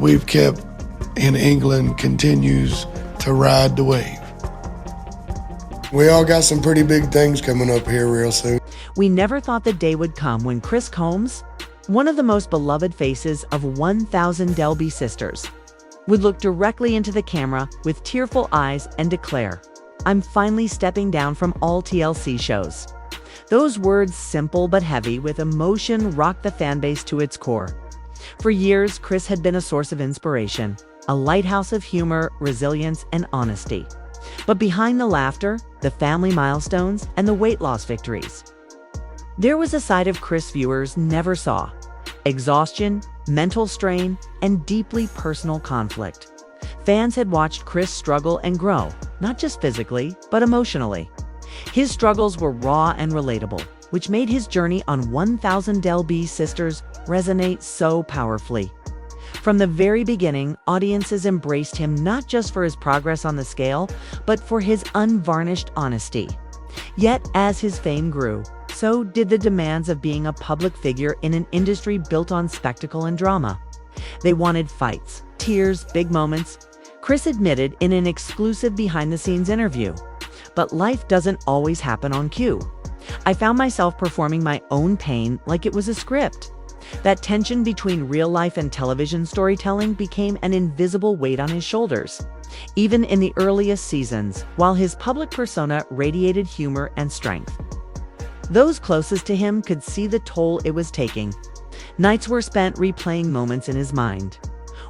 we've kept in England continues to ride the wave. We all got some pretty big things coming up here real soon. We never thought the day would come when Chris Combs, one of the most beloved faces of 1,000 Delby sisters, would look directly into the camera with tearful eyes and declare, "I'm finally stepping down from all TLC shows." Those words, simple but heavy with emotion, rocked the fanbase to its core. For years, Chris had been a source of inspiration, a lighthouse of humor, resilience, and honesty. But behind the laughter, the family milestones, and the weight loss victories, there was a side of Chris viewers never saw: exhaustion, mental strain, and deeply personal conflict. Fans had watched Chris struggle and grow, not just physically, but emotionally. His struggles were raw and relatable, which made his journey on 1,000 Delby Sisters resonate so powerfully. From the very beginning, audiences embraced him not just for his progress on the scale, but for his unvarnished honesty. Yet, as his fame grew, so did the demands of being a public figure in an industry built on spectacle and drama. They wanted fights, tears, big moments. Chris admitted in an exclusive behind-the-scenes interview, "But life doesn't always happen on cue. I found myself performing my own pain like it was a script." That tension between real life and television storytelling became an invisible weight on his shoulders. Even in the earliest seasons, while his public persona radiated humor and strength, those closest to him could see the toll it was taking. Nights were spent replaying moments in his mind,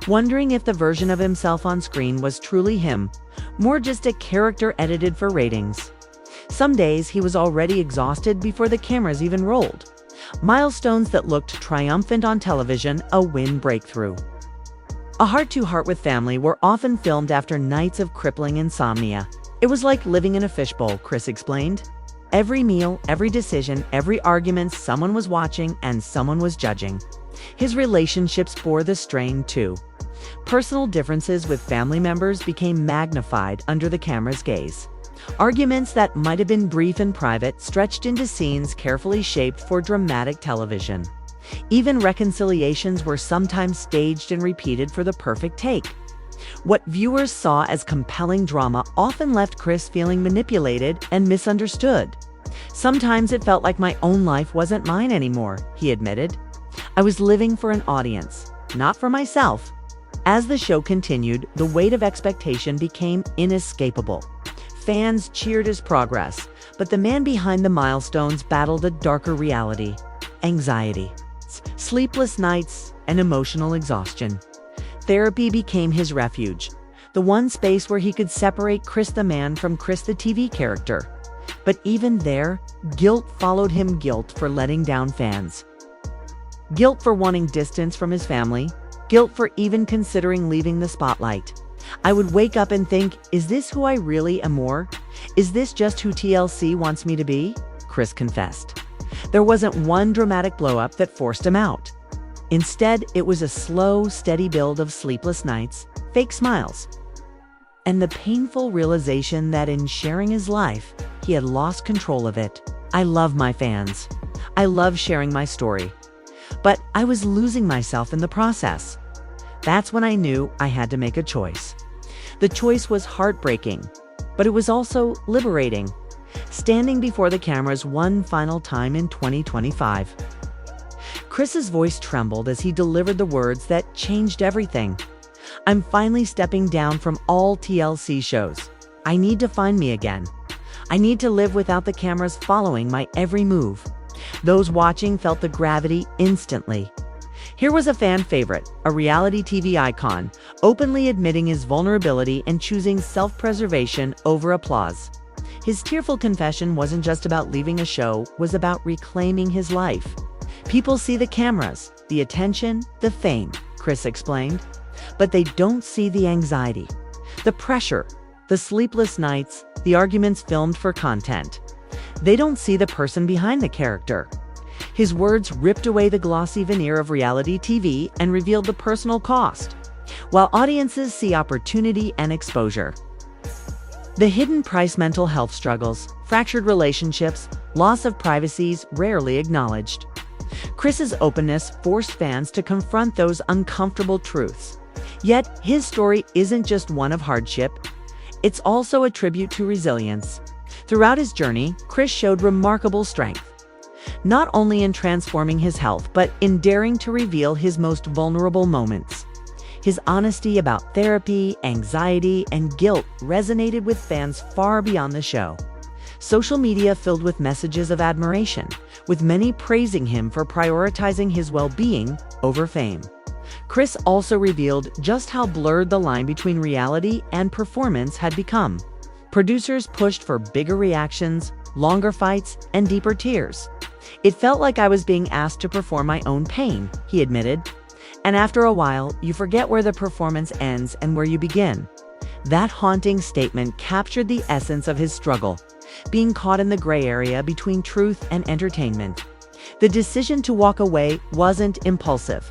wondering if the version of himself on screen was truly him, more just a character edited for ratings. Some days he was already exhausted before the cameras even rolled. Milestones that looked triumphant on television, a win breakthrough. A heart-to-heart with family were often filmed after nights of crippling insomnia. It was like living in a fishbowl, Chris explained. Every meal, every decision, every argument, someone was watching and someone was judging. His relationships bore the strain too. Personal differences with family members became magnified under the camera's gaze. Arguments that might have been brief and private stretched into scenes carefully shaped for dramatic television. Even reconciliations were sometimes staged and repeated for the perfect take. What viewers saw as compelling drama often left Chris feeling manipulated and misunderstood. "Sometimes it felt like my own life wasn't mine anymore," he admitted. "I was living for an audience, not for myself." As the show continued, the weight of expectation became inescapable. Fans cheered his progress, but the man behind the milestones battled a darker reality: anxiety, sleepless nights, and emotional exhaustion. Therapy became his refuge, the one space where he could separate Chris the man from Chris the TV character. But even there, guilt followed him: guilt for letting down fans, guilt for wanting distance from his family, guilt for even considering leaving the spotlight. "I would wake up and think, is this who I really am more? Is this just who TLC wants me to be?" Chris confessed. There wasn't one dramatic blow-up that forced him out. Instead, it was a slow, steady build of sleepless nights, fake smiles, and the painful realization that in sharing his life, he had lost control of it. "I love my fans. I love sharing my story. But I was losing myself in the process." That's when I knew I had to make a choice. The choice was heartbreaking, but it was also liberating. Standing before the cameras one final time in 2025. Chris's voice trembled as he delivered the words that changed everything. "I'm finally stepping down from all TLC shows. I need to find me again. I need to live without the cameras following my every move." Those watching felt the gravity instantly. Here was a fan favorite, a reality TV icon, openly admitting his vulnerability and choosing self-preservation over applause. His tearful confession wasn't just about leaving a show, it was about reclaiming his life. "People see the cameras, the attention, the fame," Chris explained, "but they don't see the anxiety, the pressure, the sleepless nights, the arguments filmed for content. They don't see the person behind the character." His words ripped away the glossy veneer of reality TV and revealed the personal cost. While audiences see opportunity and exposure, the hidden price: mental health struggles, fractured relationships, loss of privacy is rarely acknowledged. Chris's openness forced fans to confront those uncomfortable truths. Yet, his story isn't just one of hardship, it's also a tribute to resilience. Throughout his journey, Chris showed remarkable strength, not only in transforming his health, but in daring to reveal his most vulnerable moments. His honesty about therapy, anxiety, and guilt resonated with fans far beyond the show. Social media filled with messages of admiration, with many praising him for prioritizing his well-being over fame. Chris also revealed just how blurred the line between reality and performance had become. Producers pushed for bigger reactions, longer fights, and deeper tears. "It felt like I was being asked to perform my own pain," he admitted. "And after a while, you forget where the performance ends and where you begin." That haunting statement captured the essence of his struggle, being caught in the gray area between truth and entertainment. The decision to walk away wasn't impulsive.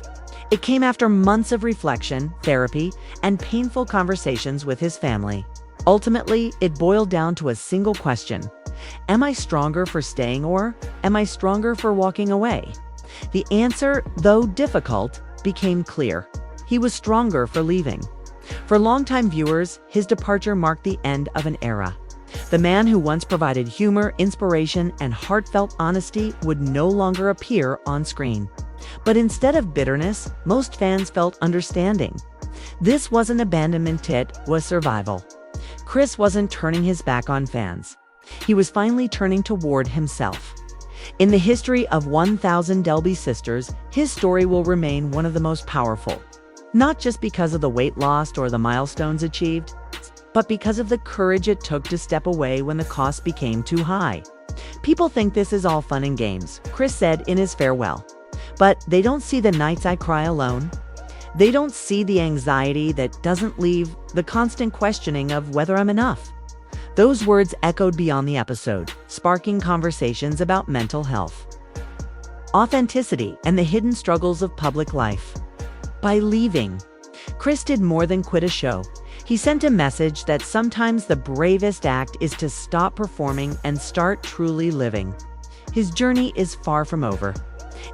It came after months of reflection, therapy, and painful conversations with his family. Ultimately, it boiled down to a single question: am I stronger for staying, or am I stronger for walking away? The answer, though difficult, became clear. He was stronger for leaving. For longtime viewers, his departure marked the end of an era. The man who once provided humor, inspiration, and heartfelt honesty would no longer appear on screen. But instead of bitterness, most fans felt understanding. This wasn't abandonment, it was survival. Chris wasn't turning his back on fans. He was finally turning toward himself. In the history of 1,000 Delby sisters, his story will remain one of the most powerful. Not just because of the weight lost or the milestones achieved, but because of the courage it took to step away when the cost became too high. "People think this is all fun and games," Chris said in his farewell. "But they don't see the nights I cry alone. They don't see the anxiety that doesn't leave, the constant questioning of whether I'm enough." Those words echoed beyond the episode, sparking conversations about mental health, authenticity, and the hidden struggles of public life. By leaving, Chris did more than quit a show. He sent a message that sometimes the bravest act is to stop performing and start truly living. His journey is far from over.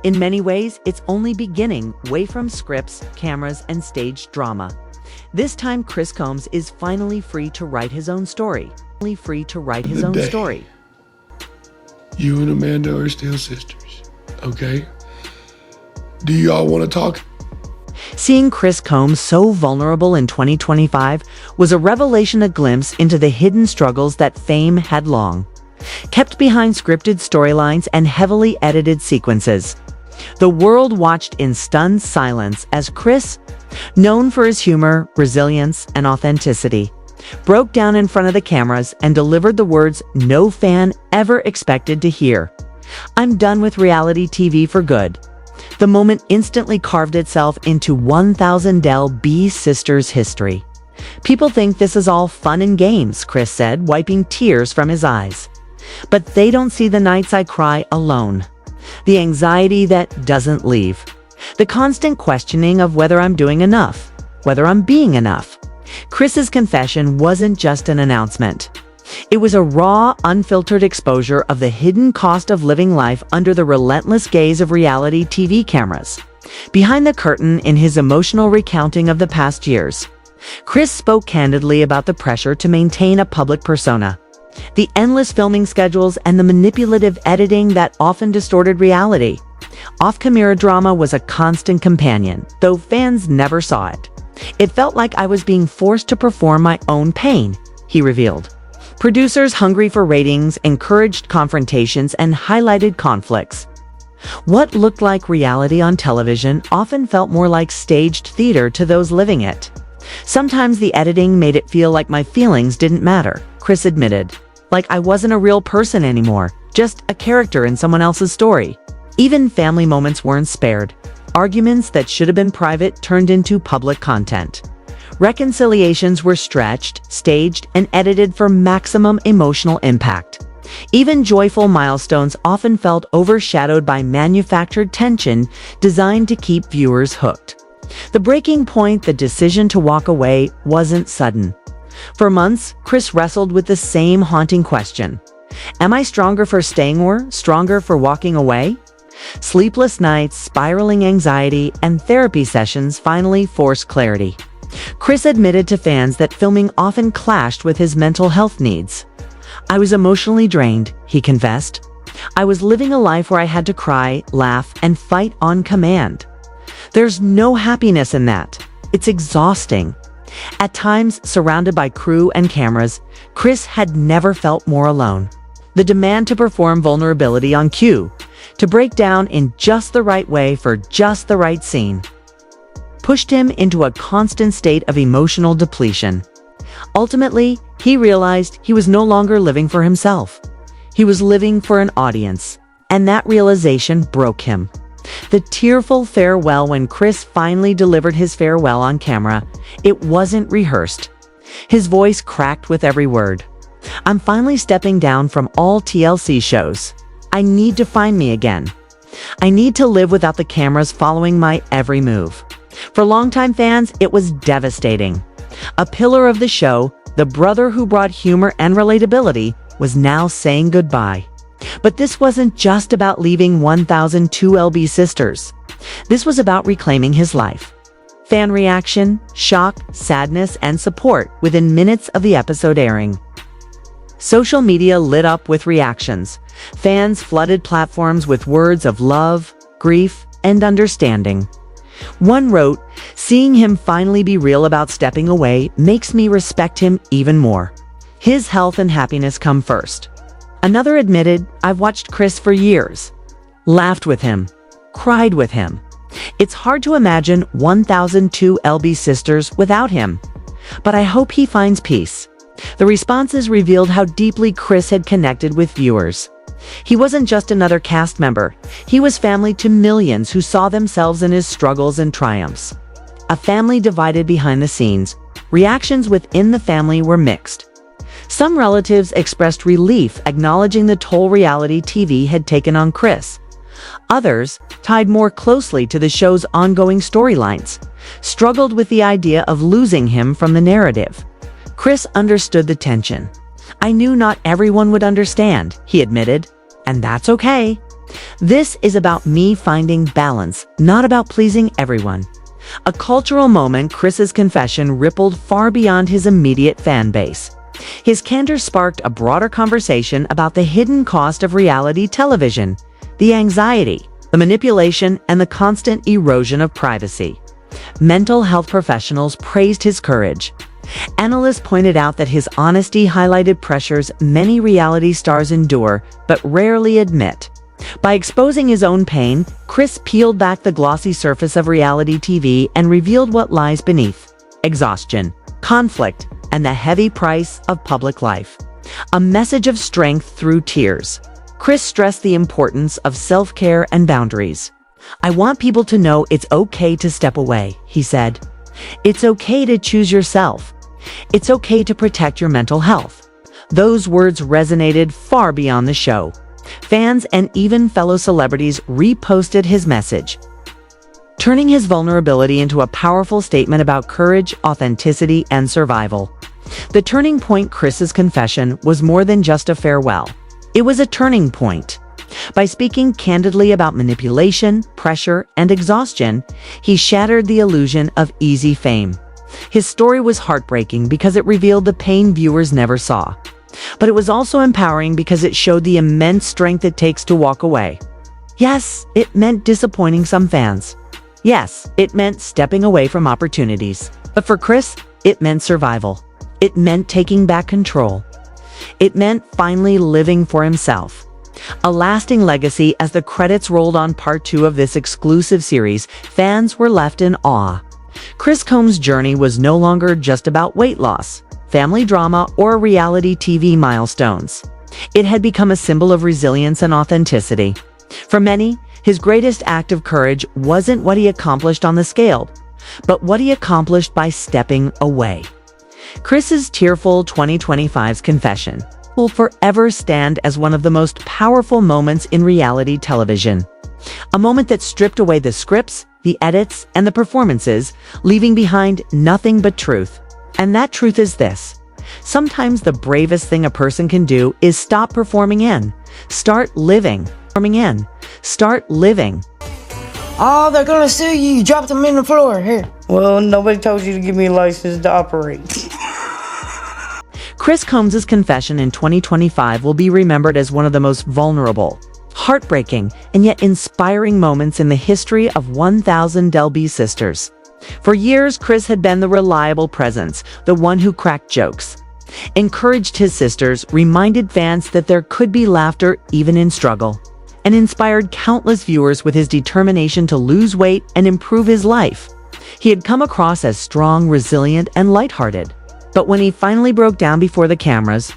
In many ways, it's only beginning, away from scripts, cameras, and staged drama. This time, Chris Combs is finally free to write his own story. You and Amanda are still sisters, okay? Do y'all want to talk? Seeing Chris Combs so vulnerable in 2025 was a revelation, a glimpse into the hidden struggles that fame had long kept behind scripted storylines and heavily edited sequences. The world watched in stunned silence as Chris, known for his humor, resilience, and authenticity, broke down in front of the cameras and delivered the words no fan ever expected to hear: "I'm done with reality TV for good." The moment instantly carved itself into 1,000 Delby sisters history. "People think this is all fun and games," Chris said, wiping tears from his eyes. "But they don't see the nights I cry alone. The anxiety that doesn't leave. The constant questioning of whether I'm doing enough, whether I'm being enough." Chris's confession wasn't just an announcement. It was a raw, unfiltered exposure of the hidden cost of living life under the relentless gaze of reality TV cameras. Behind the curtain, in his emotional recounting of the past years, Chris spoke candidly about the pressure to maintain a public persona, the endless filming schedules, and the manipulative editing that often distorted reality. Off-camera drama was a constant companion, though fans never saw it. "It felt like I was being forced to perform my own pain," he revealed. Producers, hungry for ratings, encouraged confrontations and highlighted conflicts. What looked like reality on television often felt more like staged theater to those living it. "Sometimes the editing made it feel like my feelings didn't matter," Chris admitted. "Like I wasn't a real person anymore, just a character in someone else's story." Even family moments weren't spared. Arguments that should have been private turned into public content. Reconciliations were stretched, staged, and edited for maximum emotional impact. Even joyful milestones often felt overshadowed by manufactured tension designed to keep viewers hooked. The breaking point, the decision to walk away, wasn't sudden. For months, Chris wrestled with the same haunting question: am I stronger for staying or stronger for walking away? Sleepless nights, spiraling anxiety, and therapy sessions finally forced clarity. Chris admitted to fans that filming often clashed with his mental health needs. "I was emotionally drained," he confessed. "I was living a life where I had to cry, laugh, and fight on command. There's no happiness in that. It's exhausting." At times, surrounded by crew and cameras, Chris had never felt more alone. The demand to perform vulnerability on cue, to break down in just the right way for just the right scene, pushed him into a constant state of emotional depletion. Ultimately, he realized he was no longer living for himself. He was living for an audience, and that realization broke him. The tearful farewell when Chris finally delivered his farewell on camera, it wasn't rehearsed. His voice cracked with every word. "I'm finally stepping down from all TLC shows. I need to find me again. I need to live without the cameras following my every move." For longtime fans, it was devastating. A pillar of the show, the brother who brought humor and relatability, was now saying goodbye. But this wasn't just about leaving 1002 LB sisters. This was about reclaiming his life. Fan reaction, shock, sadness, and support within minutes of the episode airing. Social media lit up with reactions. Fans flooded platforms with words of love, grief, and understanding. One wrote, "Seeing him finally be real about stepping away makes me respect him even more. His health and happiness come first." Another admitted, "I've watched Chris for years, laughed with him, cried with him. It's hard to imagine 1002 LB sisters without him, but I hope he finds peace." The responses revealed how deeply Chris had connected with viewers. He wasn't just another cast member. He was family to millions who saw themselves in his struggles and triumphs. A family divided behind the scenes. Reactions within the family were mixed. Some relatives expressed relief, acknowledging the toll reality TV had taken on Chris. Others, tied more closely to the show's ongoing storylines, struggled with the idea of losing him from the narrative. Chris understood the tension. "I knew not everyone would understand," he admitted, "and that's okay. This is about me finding balance, not about pleasing everyone." A cultural moment, Chris's confession rippled far beyond his immediate fan base. His candor sparked a broader conversation about the hidden cost of reality television, the anxiety, the manipulation, and the constant erosion of privacy. Mental health professionals praised his courage. Analysts pointed out that his honesty highlighted pressures many reality stars endure but rarely admit. By exposing his own pain, Chris peeled back the glossy surface of reality TV and revealed what lies beneath: exhaustion, conflict, and the heavy price of public life. A message of strength through tears. Chris stressed the importance of self-care and boundaries. "I want people to know it's okay to step away," he said. "It's okay to choose yourself. It's okay to protect your mental health." Those words resonated far beyond the show. Fans and even fellow celebrities reposted his message, turning his vulnerability into a powerful statement about courage, authenticity, and survival. The turning point, Chris's confession, was more than just a farewell. It was a turning point. By speaking candidly about manipulation, pressure, and exhaustion, he shattered the illusion of easy fame. His story was heartbreaking because it revealed the pain viewers never saw. But it was also empowering because it showed the immense strength it takes to walk away. Yes, it meant disappointing some fans. Yes, it meant stepping away from opportunities. But for Chris, it meant survival. It meant taking back control. It meant finally living for himself. A lasting legacy. As the credits rolled on part 2 of this exclusive series, fans were left in awe. Chris Combs' journey was no longer just about weight loss, family drama, or reality TV milestones. It had become a symbol of resilience and authenticity. For many, his greatest act of courage wasn't what he accomplished on the scale, but what he accomplished by stepping away. Chris's tearful 2025's confession will forever stand as one of the most powerful moments in reality television. A moment that stripped away the scripts, the edits, and the performances, leaving behind nothing but truth. And that truth is this: sometimes the bravest thing a person can do is stop performing and start living. Start living. Oh, they're gonna sue you. You dropped them in the floor. Here, Well, nobody told you to give me a license to operate. Chris Combs' confession in 2025 will be remembered as one of the most vulnerable, heartbreaking, and yet inspiring moments in the history of 1,000 Del B sisters. For years, Chris had been the reliable presence, the one who cracked jokes, encouraged his sisters, reminded fans that there could be laughter even in struggle, and inspired countless viewers with his determination to lose weight and improve his life. He had come across as strong, resilient, and lighthearted. But when he finally broke down before the cameras,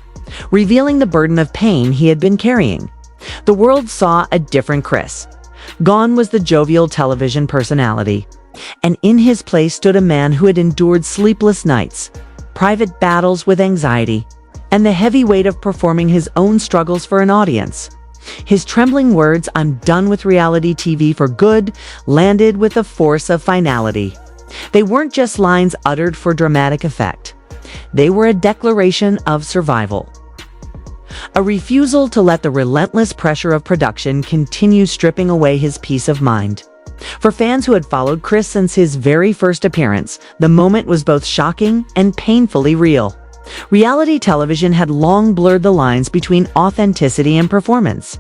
revealing the burden of pain he had been carrying, the world saw a different Chris. Gone was the jovial television personality, and in his place stood a man who had endured sleepless nights, private battles with anxiety, and the heavy weight of performing his own struggles for an audience. His trembling words, "I'm done with reality TV for good," landed with the force of finality. They weren't just lines uttered for dramatic effect. They were a declaration of survival. A refusal to let the relentless pressure of production continue stripping away his peace of mind. For fans who had followed Chris since his very first appearance, the moment was both shocking and painfully real. Reality television had long blurred the lines between authenticity and performance.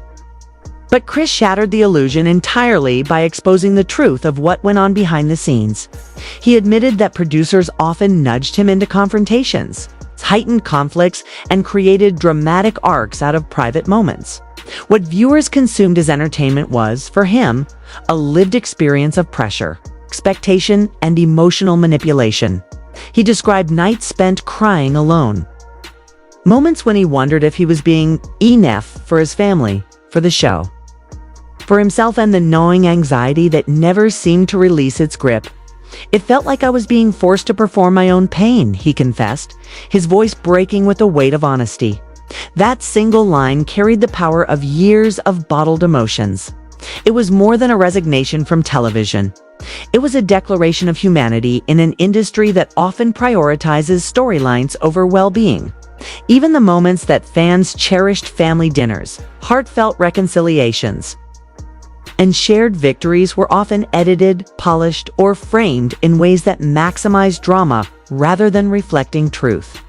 But Chris shattered the illusion entirely by exposing the truth of what went on behind the scenes. He admitted that producers often nudged him into confrontations, heightened conflicts, and created dramatic arcs out of private moments. What viewers consumed as entertainment was, for him, a lived experience of pressure, expectation, and emotional manipulation. He described nights spent crying alone, moments when he wondered if he was being enough for his family, for the show, for himself, and the gnawing anxiety that never seemed to release its grip. "It felt like I was being forced to perform my own pain," he confessed, his voice breaking with the weight of honesty. That single line carried the power of years of bottled emotions. It was more than a resignation from television. It was a declaration of humanity in an industry that often prioritizes storylines over well-being. Even the moments that fans cherished, family dinners, heartfelt reconciliations, and shared victories, were often edited, polished, or framed in ways that maximized drama rather than reflecting truth.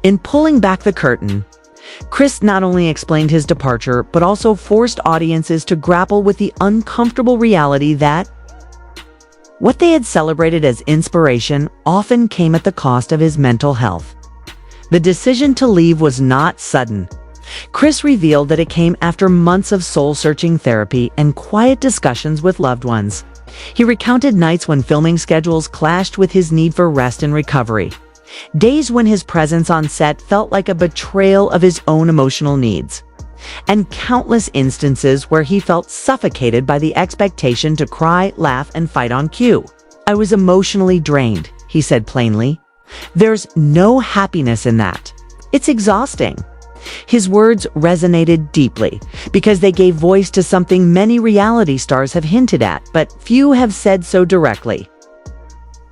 In pulling back the curtain, Chris not only explained his departure, but also forced audiences to grapple with the uncomfortable reality that what they had celebrated as inspiration often came at the cost of his mental health. The decision to leave was not sudden. Chris revealed that it came after months of soul-searching therapy and quiet discussions with loved ones. He recounted nights when filming schedules clashed with his need for rest and recovery, days when his presence on set felt like a betrayal of his own emotional needs, and countless instances where he felt suffocated by the expectation to cry, laugh, and fight on cue. "I was emotionally drained," he said plainly. "There's no happiness in that. It's exhausting." His words resonated deeply because they gave voice to something many reality stars have hinted at, but few have said so directly: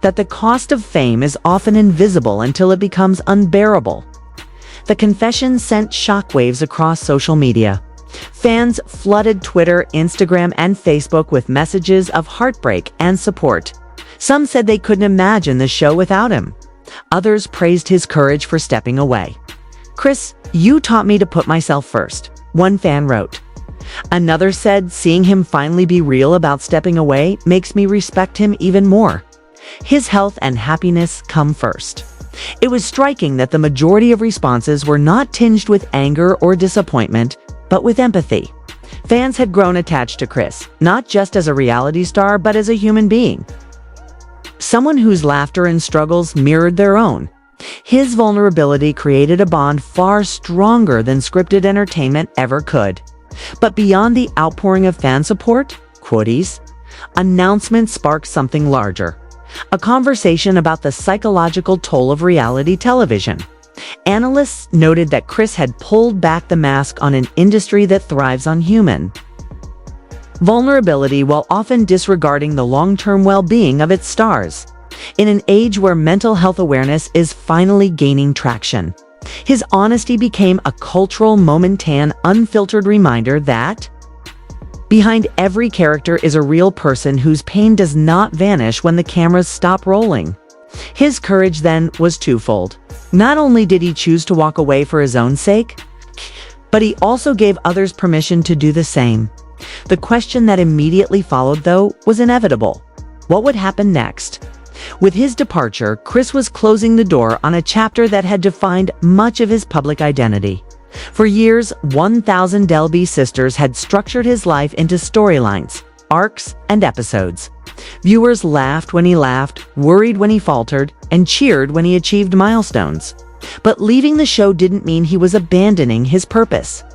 that the cost of fame is often invisible until it becomes unbearable. The confession sent shockwaves across social media. Fans flooded Twitter, Instagram, and Facebook with messages of heartbreak and support. Some said they couldn't imagine the show without him. Others praised his courage for stepping away. "Chris, you taught me to put myself first," one fan wrote. Another said, "Seeing him finally be real about stepping away makes me respect him even more. His health and happiness come first." It was striking that the majority of responses were not tinged with anger or disappointment, but with empathy. Fans had grown attached to Chris, not just as a reality star, but as a human being, someone whose laughter and struggles mirrored their own. His vulnerability created a bond far stronger than scripted entertainment ever could. But beyond the outpouring of fan support, quoties, announcements sparked something larger. A conversation about the psychological toll of reality television. Analysts noted that Chris had pulled back the mask on an industry that thrives on human vulnerability while often disregarding the long-term well-being of its stars. In an age where mental health awareness is finally gaining traction, his honesty became a cultural, unfiltered reminder that Behind every character is a real person whose pain does not vanish when the cameras stop rolling. His courage then was twofold. Not only did he choose to walk away for his own sake, but he also gave others permission to do the same. The question that immediately followed, though, was inevitable. What would happen next? With his departure, Chris was closing the door on a chapter that had defined much of his public identity. For years, 1,000 Delby sisters had structured his life into storylines, arcs, and episodes. Viewers laughed when he laughed, worried when he faltered, and cheered when he achieved milestones. But leaving the show didn't mean he was abandoning his purpose.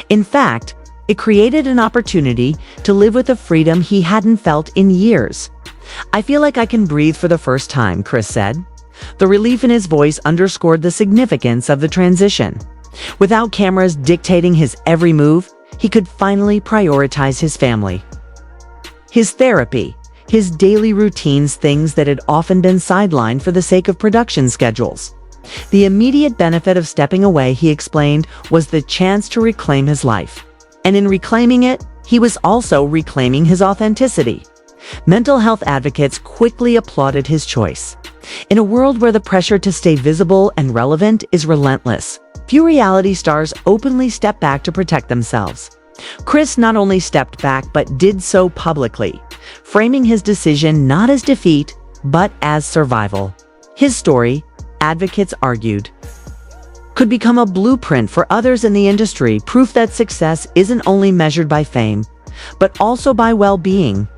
In fact, it created an opportunity to live with a freedom he hadn't felt in years. "I feel like I can breathe for the first time," Chris said. The relief in his voice underscored the significance of the transition. Without cameras dictating his every move, he could finally prioritize his family. His therapy, his daily routines, things that had often been sidelined for the sake of production schedules. The immediate benefit of stepping away, he explained, was the chance to reclaim his life. And in reclaiming it, he was also reclaiming his authenticity. Mental health advocates quickly applauded his choice. In a world where the pressure to stay visible and relevant is relentless, few reality stars openly step back to protect themselves. Chris not only stepped back but did so publicly, framing his decision not as defeat, but as survival. His story, advocates argued, could become a blueprint for others in the industry, proof that success isn't only measured by fame, but also by well-being.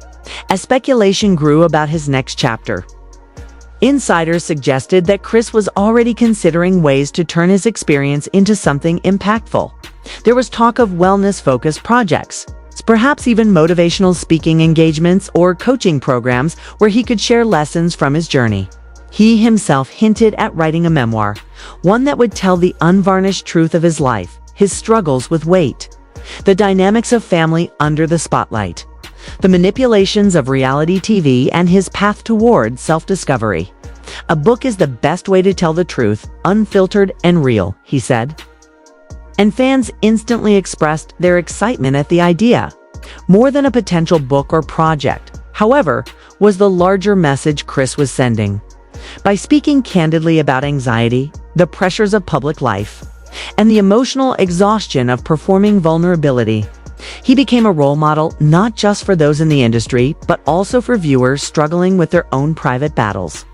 As speculation grew about his next chapter, insiders suggested that Chris was already considering ways to turn his experience into something impactful. There was talk of wellness-focused projects, perhaps even motivational speaking engagements or coaching programs where he could share lessons from his journey. He himself hinted at writing a memoir, one that would tell the unvarnished truth of his life, his struggles with weight, the dynamics of family under the spotlight, the manipulations of reality TV, and his path toward self-discovery. "A book is the best way to tell the truth, unfiltered and real," he said. And fans instantly expressed their excitement at the idea. More than a potential book or project, however, was the larger message Chris was sending. By speaking candidly about anxiety, the pressures of public life, and the emotional exhaustion of performing vulnerability, he became a role model not just for those in the industry, but also for viewers struggling with their own private battles.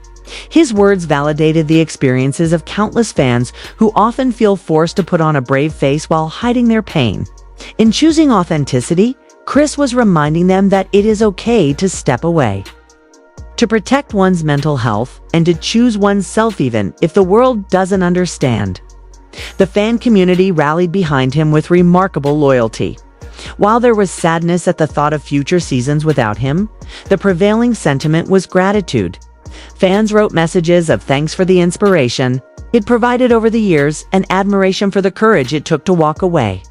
His words validated the experiences of countless fans who often feel forced to put on a brave face while hiding their pain. In choosing authenticity, Chris was reminding them that it is okay to step away, to protect one's mental health, and to choose oneself even if the world doesn't understand. The fan community rallied behind him with remarkable loyalty. While there was sadness at the thought of future seasons without him, the prevailing sentiment was gratitude. Fans wrote messages of thanks for the inspiration it provided over the years and admiration for the courage it took to walk away.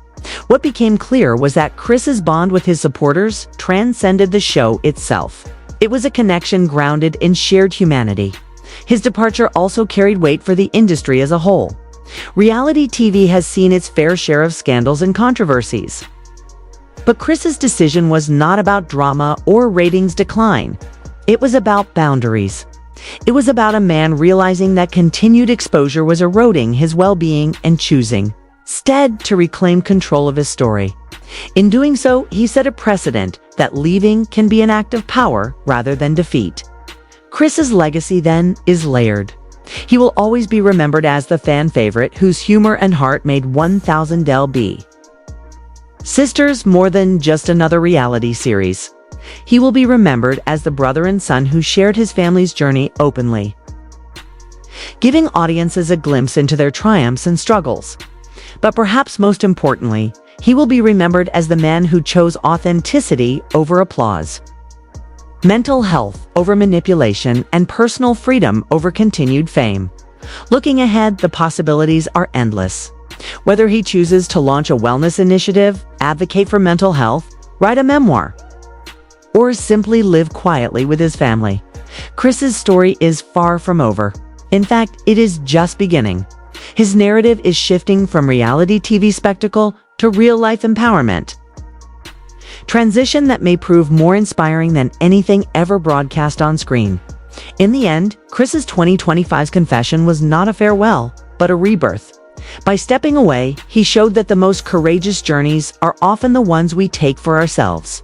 What became clear was that Chris's bond with his supporters transcended the show itself. It was a connection grounded in shared humanity. His departure also carried weight for the industry as a whole. Reality TV has seen its fair share of scandals and controversies. But Chris's decision was not about drama or ratings decline. It was about boundaries. It was about a man realizing that continued exposure was eroding his well-being and choosing, instead, to reclaim control of his story. In doing so, he set a precedent that leaving can be an act of power rather than defeat. Chris's legacy, then, is layered. He will always be remembered as the fan favorite whose humor and heart made 1,000 Delby Sisters more than just another reality series. He will be remembered as the brother and son who shared his family's journey openly, giving audiences a glimpse into their triumphs and struggles. But perhaps most importantly, he will be remembered as the man who chose authenticity over applause, mental health over manipulation, and personal freedom over continued fame. Looking ahead, the possibilities are endless. Whether he chooses to launch a wellness initiative, advocate for mental health, write a memoir, or simply live quietly with his family, Chris's story is far from over. In fact, it is just beginning. His narrative is shifting from reality TV spectacle to real-life empowerment. transition that may prove more inspiring than anything ever broadcast on screen. In the end, Chris's 2025's confession was not a farewell, but a rebirth. By stepping away, he showed that the most courageous journeys are often the ones we take for ourselves.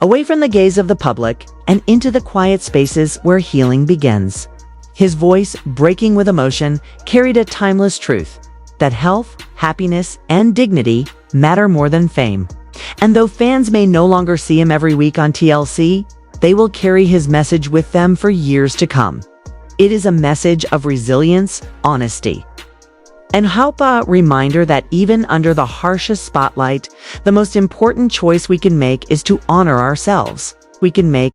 Away from the gaze of the public and into the quiet spaces where healing begins. His voice, breaking with emotion, carried a timeless truth that health, happiness, and dignity matter more than fame. And though fans may no longer see him every week on TLC, they will carry his message with them for years to come. It is a message of resilience, honesty, and a reminder that even under the harshest spotlight, the most important choice we can make is to honor ourselves. We can make